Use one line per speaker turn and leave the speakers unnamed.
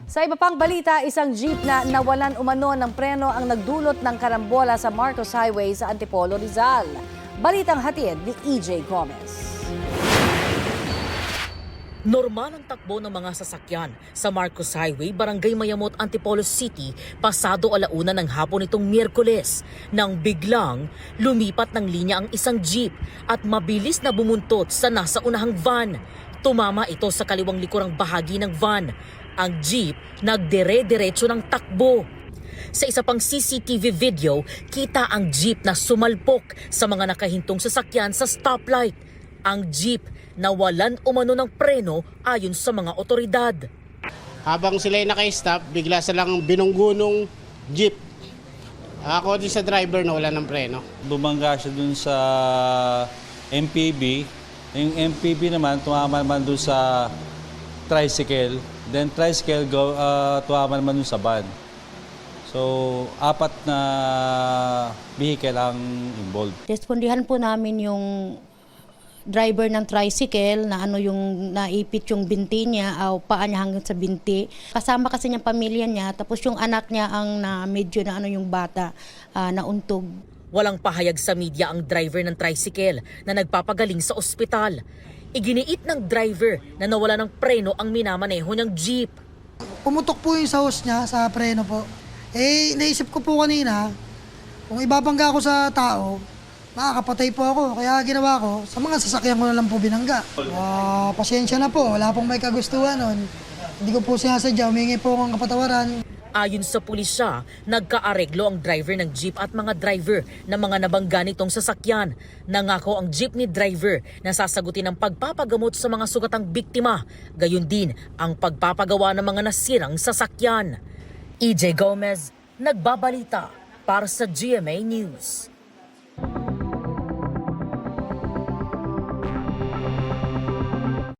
Sa iba pang balita, isang jeep na nawalan umano ng preno ang nagdulot ng karambola sa Marcos Highway sa Antipolo, Rizal. Balitang hatid ni EJ Gomez.
Normal ang takbo ng mga sasakyan sa Marcos Highway, Barangay Mayamot, Antipolo City, pasado 1:00 ng hapon nitong Miyerkules, nang biglang lumipat ng linya ang isang jeep at mabilis na bumuntot sa nasa unahang van. Tumama ito sa kaliwang likurang bahagi ng van. Ang jeep nagdire-diretso ng takbo. Sa isa pang CCTV video, kita ang jeep na sumalpok sa mga nakahintong sasakyan sa stoplight. Ang jeep nawalan umano ng preno ayon sa mga otoridad.
Habang sila ay naka-stop, bigla silang binunggo nung jeep. Ako din sa driver na wala ng preno.
Bumangga siya dun sa MPV. Yung MPV naman, tumama naman dun sa tricycle. Then tricycle, tumama naman dun sa van. So, 4 na vehicle ang involved.
Respondihan po namin yung driver ng tricycle na yung naipit yung binti niya o paa niya hanggang sa binti. Kasama kasi niyang pamilya niya, tapos yung anak niya ang medyo na yung bata nauntog.
Walang pahayag sa media ang driver ng tricycle na nagpapagaling sa ospital. Iginiit ng driver na nawala ng preno ang minamaneho niyang jeep.
Pumutok po yung sa hose niya, sa preno po. Naisip ko po kanina, kung ibabangga ako sa tao, makakapatay po ako. Kaya ginawa ko, sa mga sasakyan ko na lang po binangga. Pasensya na po, wala pong may kagustuhan nun. Hindi ko po sinasadya, humingi po akong kapatawaran.
Ayon sa pulisya, nagkaareglo ang driver ng jeep at mga driver ng mga nabangga nitong sasakyan. Nangako ang jeepney driver na sasagutin ang pagpapagamot sa mga sugatang biktima. Gayon din ang pagpapagawa ng mga nasirang sasakyan. EJ Gomez, nagbabalita para sa GMA News.